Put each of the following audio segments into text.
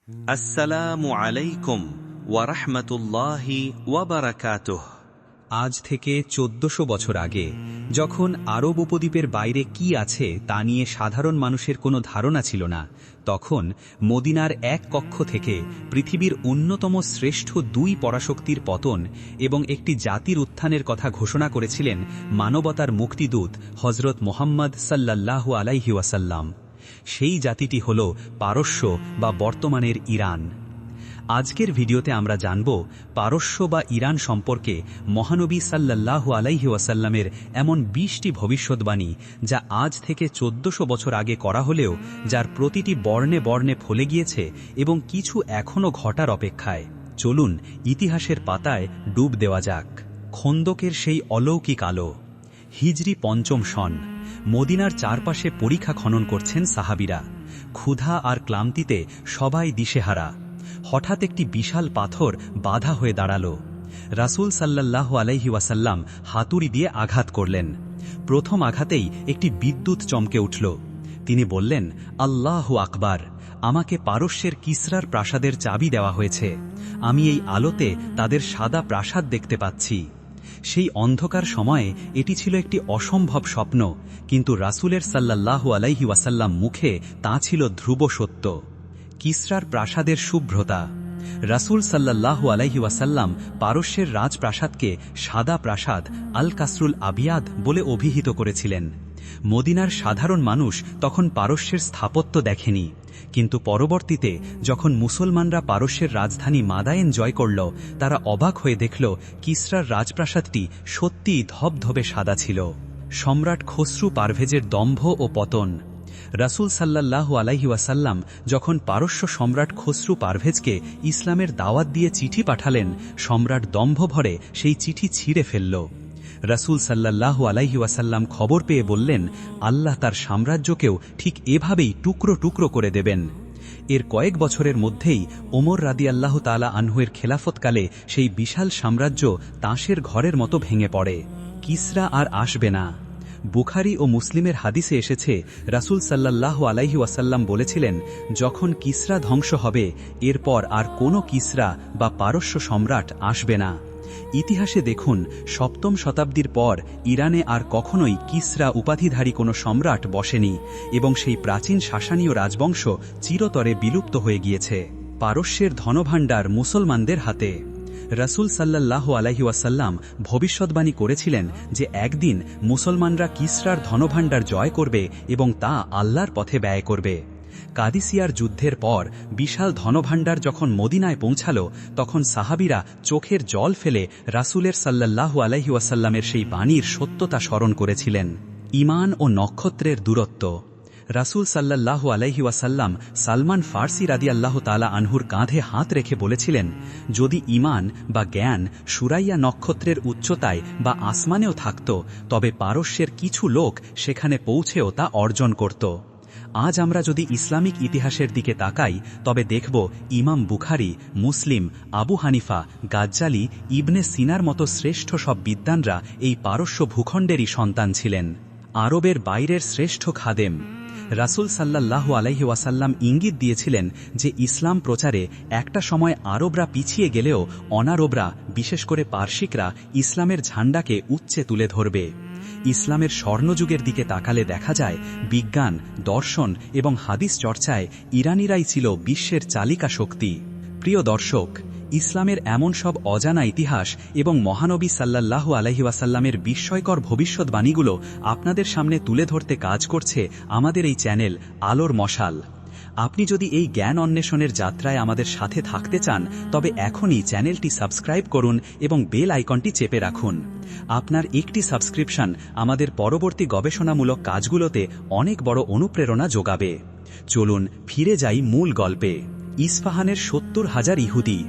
আসসালামু আলাইকুম ওয়া রাহমাতুল্লাহি ওয়া বারাকাতুহু। আজ থেকে ১৪০০ বছর আগে যখন আরব উপদ্বীপের বাইরে কি আছে তা নিয়ে সাধারণ মানুষের কোনো ধারণা ছিল না, তখন মদিনার এক কক্ষ থেকে পৃথিবীর অন্যতম শ্রেষ্ঠ দুই পরাশক্তির পতন এবং একটি জাতির উত্থানের কথা ঘোষণা করেছিলেন মানবতার মুক্তিদূত হযরত মুহাম্মদ সাল্লাল্লাহু আলাইহি ওয়াসাল্লাম। সেই জাতিটি হল পারস্য বা বর্তমানের ইরান। আজকের ভিডিওতে আমরা জানব পারস্য বা ইরান সম্পর্কে মহানবী সাল্লাল্লাহু আলাইহি ওয়াসাল্লামের এমন ২০টি ভবিষ্যদ্বাণী যা আজ থেকে ১৪০০ বছর আগে করা হলেও যার প্রতিটি বর্ণে বর্ণে ফলে গিয়েছে এবং কিছু এখনও ঘটার অপেক্ষায়। চলুন ইতিহাসের পাতায় ডুব দেওয়া যাক। খন্দকের সেই অলৌকিক আলো। হিজরি ৫ম সন। মদিনার চারপাশে পরিখা খনন করছেন সাহাবীরা। ক্ষুধা আর ক্লান্তিতে সবাই দিশেহারা। হঠাৎ একটি বিশাল পাথর বাধা হয়ে দাঁড়াল। রাসূল সাল্লাল্লাহু আলাইহি ওয়াসাল্লাম হাতুড়ি দিয়ে আঘাত করলেন। প্রথম আঘাতেই একটি বিদ্যুৎ চমকে উঠল। তিনি বললেন, আল্লাহু আকবার, আমাকে পারস্যের কিসরার প্রাসাদের চাবি দেওয়া হয়েছে। আমি এই আলোতে তাদের সাদা প্রাসাদ দেখতে পাচ্ছি। সেই অন্ধকার সময়ে এটি ছিল একটি অসম্ভব স্বপ্ন, কিন্তু রাসূলের সাল্লাল্লাহু আলাইহি ওয়াসাল্লাম মুখে তা ছিল ধ্রুব সত্য। কিসরার প্রাসাদের শুভ্রতা। রাসূল সাল্লাল্লাহু আলাইহি ওয়াসাল্লাম পারস্যের রাজপ্রাসাদকে সাদা প্রাসাদ আল কাসরুল আবিয়াদ বলে অভিহিত করেছিলেন। মদিনার সাধারণ মানুষ তখন পারস্যের স্থাপত্য দেখেনি, কিন্তু পরবর্তীতে যখন মুসলমানরা পারস্যের রাজধানী মাদায়েন জয় করল, তারা অবাক হয়ে দেখল কিসরার রাজপ্রাসাদটি সত্যিই ধবধবে সাদা ছিল। সম্রাট খসরু পারভেজের দম্ভ ও পতন। রাসূল সাল্লাল্লাহু আলাইহি ওয়াসাল্লাম যখন পারস্য সম্রাট খসরু পারভেজকে ইসলামের দাওয়াত দিয়ে চিঠি পাঠালেন, সম্রাট দম্ভভরে সেই চিঠি ছিঁড়ে ফেলল। রাসূল সাল্লাল্লাহু আলাইহি ওয়াসাল্লাম খবর পেয়ে বললেন, আল্লাহ তার সাম্রাজ্যকেও ঠিক এভাবেই টুকরো টুকরো করে দেবেন। এর কয়েক বছরের মধ্যেই ওমর রাদিয়াল্লাহু তাআলা আনহুয়ের খেলাফতকালে সেই বিশাল সাম্রাজ্য তাসের ঘরের মতো ভেঙে পড়ে। কিসরা আর আসবে না। বুখারী ও মুসলিমের হাদিসে এসেছে, রাসূল সাল্লাল্লাহু আলাইহি ওয়াসাল্লাম বলেছিলেন, যখন কিসরা ধ্বংস হবে এরপর আর কোনো কিসরা বা পারস্য সম্রাট আসবে না। ইতিহাসে দেখুন, ৭ম শতাব্দীর পর ইরানে আর কখনোই কিসরা উপাধিধারী কোনো সম্রাট বসেনি এবং সেই প্রাচীন সাসানীয় রাজবংশ চিরতরে বিলুপ্ত হয়ে গিয়েছে। পারস্যের ধনভাণ্ডার মুসলমানদের হাতে। রাসূল সাল্লাল্লাহু আলাইহি ওয়াসাল্লাম ভবিষ্যদ্বাণী করেছিলেন যে একদিন মুসলমানরা কিসরার ধনভাণ্ডার জয় করবে এবং তা আল্লাহর পথে ব্যয় করবে। কাদিসিয়ার যুদ্ধের পর বিশাল ধনভাণ্ডার যখন মদিনায় পৌঁছাল, তখন সাহাবীরা চোখের জল ফেলে রাসূলের সাল্লাল্লাহু আলাইহি ওয়াসাল্লামের সেই বাণীর সত্যতা স্মরণ করেছিলেন। ঈমান ও নক্ষত্রের দূরত্ব। রাসূল সাল্লাল্লাহু আলাইহি ওয়াসাল্লাম সালমান ফার্সি রাদিয়াল্লাহু তাআলা আনহুর কাঁধে হাত রেখে বলেছিলেন, যদি ঈমান বা জ্ঞান সুরাইয়া নক্ষত্রের উচ্চতায় বা আসমানেও থাকত, তবে পারস্যের কিছু লোক সেখানে পৌঁছেও তা অর্জন করত। আজ আমরা যদি ইসলামিক ইতিহাসের দিকে তাকাই, তবে দেখব ইমাম বুখারী, মুসলিম, আবু হানিফা, গাজ্জালি, ইবনে সিনার মতো শ্রেষ্ঠ সব বিদ্বানরা এই পারস্য ভূখণ্ডেরই সন্তান ছিলেন। আরবের বাইরের শ্রেষ্ঠ খাদেম। রাসূল সাল্লাল্লাহু আলাইহি ওয়াসাল্লাম ইঙ্গিত দিয়েছিলেন যে ইসলাম প্রচারে একটা সময় আরবরা পিছিয়ে গেলেও অনারবরা, বিশেষ করে পারসিকরা, ইসলামের ঝান্ডাকে উচ্চে তুলে ধরবে। ইসলামের স্বর্ণযুগের দিকে তাকালে দেখা যায় বিজ্ঞান, দর্শন এবং হাদিস চর্চায় ইরানিরাই ছিল বিশ্বের চালিকা শক্তি। প্রিয় দর্শক, ইসলামের এমন সব অজানা ইতিহাস এবং মহানবী সাল্লাল্লাহু আলাইহি ওয়াসাল্লামের বিস্ময়কর ভবিষ্যদ্বাণীগুলো আপনাদের সামনে তুলে ধরতে কাজ করছে আমাদের এই চ্যানেল আলোর মশাল। আপনি যদি এই জ্ঞান অন্বেষণের যাত্রায় আমাদের সাথে থাকতে চান, তবে এখনই চ্যানেলটি সাবস্ক্রাইব করুন এবং বেল আইকনটি চেপে রাখুন। আপনার একটি সাবস্ক্রিপশন আমাদের পরবর্তী গবেষণামূলক কাজগুলোতে অনেক বড় অনুপ্রেরণা যোগাবে। চলুন ফিরে যাই মূল গল্পে। ইস্পাহানের ৭০,০০০ ইহুদি।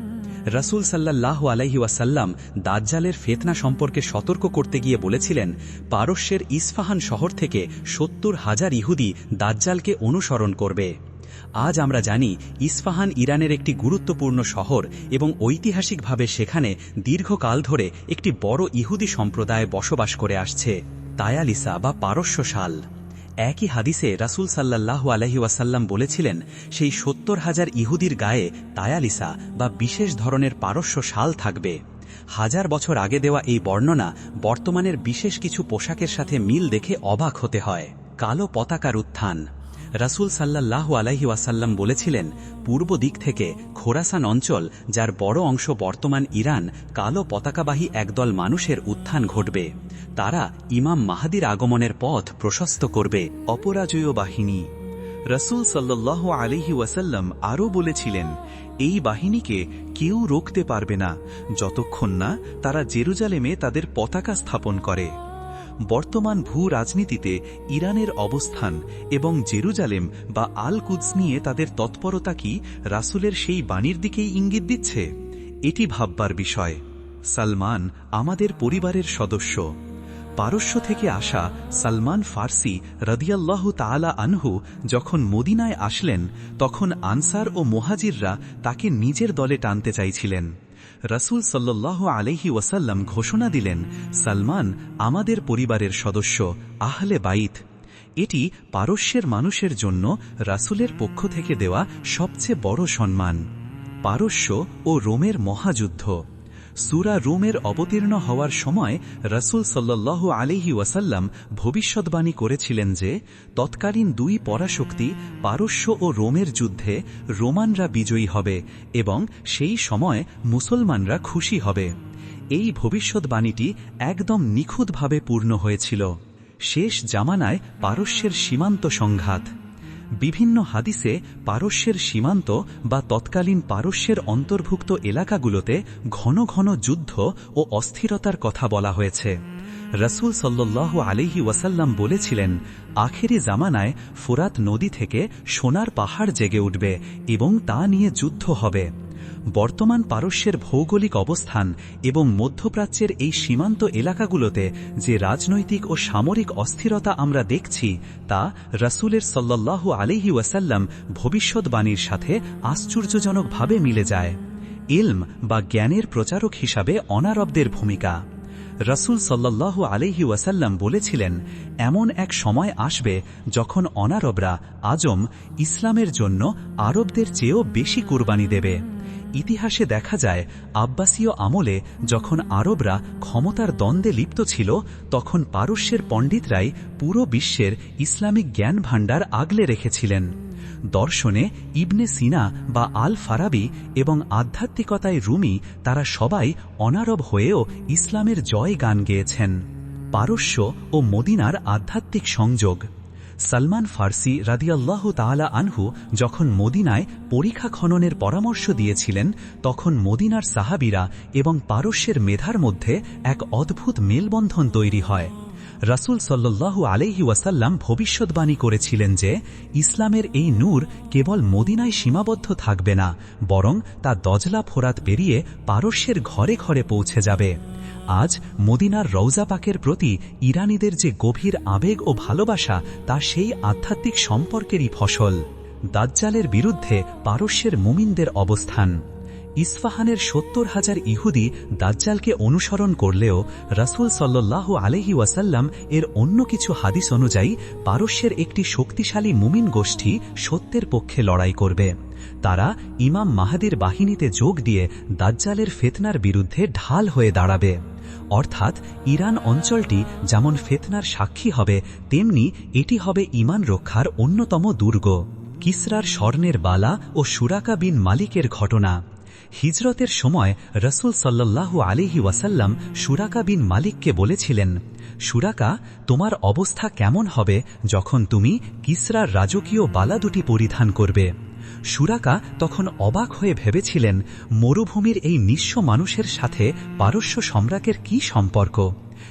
রাসূল সাল্লাল্লাহু আলাইহি ওয়াসাল্লাম দাজ্জালের ফিতনা সম্পর্কে সতর্ক করতে গিয়ে বলেছিলেন, পারস্যের ইস্পাহান শহর থেকে ৭০,০০০ ইহুদি দাজ্জালকে অনুসরণ করবে। আজ আমরা জানি ইস্পাহান ইরানের একটি গুরুত্বপূর্ণ শহর এবং ঐতিহাসিকভাবে সেখানে দীর্ঘকাল ধরে একটি বড় ইহুদি সম্প্রদায় বসবাস করে আসছে। তায়ালিসা বা পারস্য শাল। একই হাদিসে রাসূল সাল্লাল্লাহু আলাইহি ওয়াসাল্লাম বলেছিলেন, সেই ৭০,০০০ ইহুদির গায়ে তায়ালিসা বা বিশেষ ধরনের পারস্য শাল থাকবে। ১০০০ বছর আগে দেওয়া এই বর্ণনা বর্তমানের বিশেষ কিছু পোশাকের সাথে মিল দেখে অবাক হতে হয়। কালো পতাকার উত্থান। রাসূল সাল্লাল্লাহু আলাইহি ওয়াসাল্লাম বলেছিলেন, পূর্ব দিক থেকে খোরাসান অঞ্চল, যার বড় অংশ বর্তমান ইরান, কালো পতাকাবাহী একদল মানুষের উত্থান ঘটবে। তারা ইমাম মাহদীর আগমনের পথ প্রশস্ত করবে। অপরাজয় বাহিনী। রাসূল সাল্লাল্লাহু আলাইহি ওয়াসাল্লাম আরও বলেছিলেন, এই বাহিনীকে কেউ রোকতে পারবে না যতক্ষণ না তারা জেরুজালেমে তাদের পতাকা স্থাপন করে। বর্তমান ভূ রাজনীতিতে ইরানের অবস্থান এবং জেরুজালেম বা আল কুদস নিয়ে তাদের তৎপরতা কি রাসূলের সেই বাণীর দিকেই ইঙ্গিত দিচ্ছে? এটি ভাববার বিষয়। সালমান আমাদের পরিবারের সদস্য। পারস্য থেকে আসা সালমান ফার্সি রাদিয়াল্লাহু তাআলা আনহু যখন মদিনায় আসলেন, তখন আনসার ও মুহাজিররা তাকে নিজের দলে টানতে চাইছিলেন। রাসূল সাল্লাল্লাহু আলাইহি ওয়াসাল্লাম ঘোষণা দিলেন, সালমান আমাদের পরিবারের সদস্য, আহলে বাইত। এটি পারস্যের মানুষের জন্য রাসূলের পক্ষ থেকে দেওয়া সবচেয়ে বড় সম্মান। পারস্য ও রোমের মহাযুদ্ধ। সূরা রুমের অবতীর্ণ হওয়ার সময় রাসূল সাল্লাল্লাহু আলাইহি ওয়াসাল্লাম ভবিষ্যদ্বাণী করেছিলেন যে, তৎকালীন দুই পরাশক্তি পারস্য ও রোমের যুদ্ধে রোমানরা বিজয়ী হবে এবং সেই সময় মুসলমানরা খুশি হবে। এই ভবিষ্যদ্বাণীটি একদম নিখুঁতভাবে পূর্ণ হয়েছিল। শেষ জামানায় পারস্যের সীমান্ত সংঘাত। বিভিন্ন হাদিসে পারস্যের সীমান্ত বা তৎকালীন পারস্যের অন্তর্ভুক্ত এলাকাগুলোতে ঘন ঘন যুদ্ধ ও অস্থিরতার কথা বলা হয়েছে। রাসূল সাল্লাল্লাহু আলাইহি ওয়াসাল্লাম বলেছিলেন, আখেরি জামানায় ফোরাত নদী থেকে সোনার পাহাড় জেগে উঠবে এবং তা নিয়ে যুদ্ধ হবে। বর্তমান পারস্যের ভৌগোলিক অবস্থান এবং মধ্যপ্রাচ্যের এই সীমান্ত এলাকাগুলোতে যে রাজনৈতিক ও সামরিক অস্থিরতা আমরা দেখছি, তা রাসূলের সাল্লাল্লাহু আলাইহি ওয়াসাল্লাম ভবিষ্যদ্বাণীর সাথে আশ্চর্যজনকভাবে মিলে যায়। ইলম বা জ্ঞানের প্রচারক হিসাবে অনারবদের ভূমিকা। রাসূল সাল্লাল্লাহু আলাইহি ওয়াসাল্লাম বলেছিলেন, এমন এক সময় আসবে যখন অনারবরা আজম ইসলামের জন্য আরবদের চেয়েও বেশি কুরবানি দেবে। ইতিহাসে দেখা যায়, আব্বাসীয় আমলে যখন আরবরা ক্ষমতার দ্বন্দ্বে লিপ্ত ছিল, তখন পারস্যের পণ্ডিতরাই পুরো বিশ্বের ইসলামিক জ্ঞান ভাণ্ডার আগলে রেখেছিলেন। দর্শনে ইবনে সিনা বা আল ফারাবি এবং আধ্যাত্মিকতায় রুমি, তারা সবাই অনারব হয়েও ইসলামের জয় গান গেয়েছেন। পারস্য ও মদিনার আধ্যাত্মিক সংযোগ। সালমান ফার্সি রাদিয়াল্লাহু তাআলা আনহু যখন মদিনায় পরিখা খননের পরামর্শ দিয়েছিলেন, তখন মদিনার সাহাবীরা এবং পারস্যের মেধার মধ্যে এক অদ্ভুত মেলবন্ধন তৈরি হয়। রাসূল সাল্লাল্লাহু আলাইহি ওয়াসাল্লাম ভবিষ্যদ্বাণী করেছিলেন যে, ইসলামের এই নূর কেবল মদিনায় সীমাবদ্ধ থাকবে না, বরং তা দজলা ফোরাত পেরিয়ে পারস্যের ঘরে ঘরে পৌঁছে যাবে। আজ মদিনার রওজা পাকের প্রতি ইরানীদের যে গভীর আবেগ ও ভালোবাসা, তা সেই আধ্যাত্মিক সম্পর্কেরই ফসল। দাজ্জালের বিরুদ্ধে পারস্যের মুমিনদের অবস্থান। ইস্ফাহানের ৭০,০০০ ইহুদি দাজ্জালকে অনুসরণ করলেও রাসূল সাল্লাল্লাহু আলাইহি ওয়াসাল্লাম এর অন্য কিছু হাদিস অনুযায়ী পারস্যের একটি শক্তিশালী মুমিন গোষ্ঠী সত্যের পক্ষে লড়াই করবে। তারা ইমাম মাহদীর বাহিনীতে যোগ দিয়ে দাজ্জালের ফিতনার বিরুদ্ধে ঢাল হয়ে দাঁড়াবে। অর্থাৎ ইরান অঞ্চলটি যেমন ফিতনার সাক্ষী হবে, তেমনি এটি হবে ঈমান রক্ষার অন্যতম দুর্গ। কিসরার স্বর্ণের বালা ও সুরাকা বিন মালিকের ঘটনা। হিজরতের সময় রাসূল সাল্লাল্লাহু আলাইহি ওয়াসাল্লাম সুরাকা বিন মালিককে বলেছিলেন, সুরাকা, তোমার অবস্থা কেমন হবে যখন তুমি কিসরার রাজকীয় বালা দুটি পরিধান করবে? সুরাকা তখন অবাক হয়ে ভেবেছিলেন, মরুভূমির এই নিঃস্ব মানুষের সাথে পারস্য সম্রাটের কি সম্পর্ক?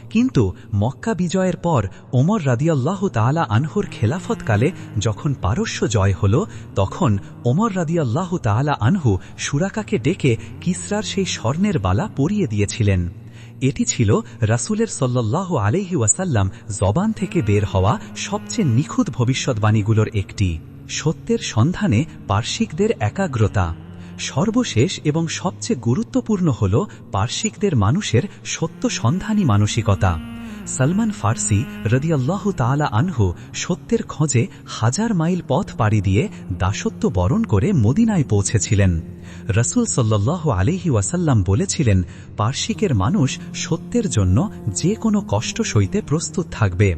কিন্তু মক্কা বিজয়ের পর ওমর রাদিয়াল্লাহু তাআলা আনহুর খেলাফতকালে যখন পারস্য জয় হল, তখন ওমর রাদিয়াল্লাহু তাআলা আনহু সুরাকাকে ডেকে কিসরার সেই স্বর্ণের বালা পরিয়ে দিয়েছিলেন। এটি ছিল রাসূলের সাল্লাল্লাহু আলাইহি ওয়াসাল্লাম জবান থেকে বের হওয়া সবচেয়ে নিখুঁত ভবিষ্যদ্বাণীগুলোর একটি। সত্যের সন্ধানে পারসিকদের একাগ্রতা। সর্বশেষ এবং সবচেয়ে গুরুত্বপূর্ণ হল পারসিকদের মানুষের সত্য সন্ধানী মানসিকতা। সলমান ফার্সি রাদিয়াল্লাহু তাআলা আনহু সত্যের খোঁজে 1000 মাইল পথ পাড়ি দিয়ে দাসত্ব বরণ করে মদিনায় পৌঁছেছিলেন। রাসূল সাল্লাল্লাহু আলাইহি ওয়াসাল্লাম বলেছিলেন, পারসিকের মানুষ সত্যের জন্য যে কোনো কষ্ট সইতে প্রস্তুত থাকবে।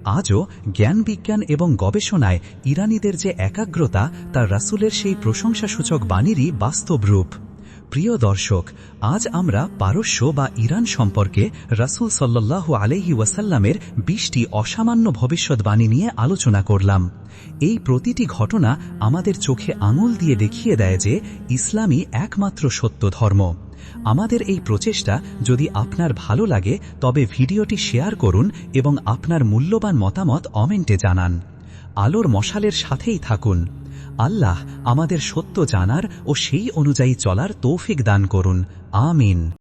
আজও জ্ঞান বিজ্ঞান এবং গবেষণায় ইরানীদের যে একাগ্রতা তা রাসূলের সেই প্রশংসাসূচক বাণীরই বাস্তব রূপ। প্রিয় দর্শক, আজ আমরা পারস্য বা ইরান সম্পর্কে রাসূল সাল্লাল্লাহু আলাইহি ওয়াসাল্লামের 20টি অসামান্য ভবিষ্যৎবাণী নিয়ে আলোচনা করলাম। এই প্রতিটি ঘটনা আমাদের চোখে আঙুল দিয়ে দেখিয়ে দেয় যে ইসলামই একমাত্র সত্য ধর্ম। আমাদের এই প্রচেষ্টা যদি আপনার ভালো লাগে তবে ভিডিওটি শেয়ার করুন এবং আপনার মূল্যবান মতামত কমেন্টে জানান। আলোর মশালের সাথেই থাকুন। আল্লাহ আমাদের সত্য জানার ও সেই অনুযায়ী চলার তৌফিক দান করুন। আমিন।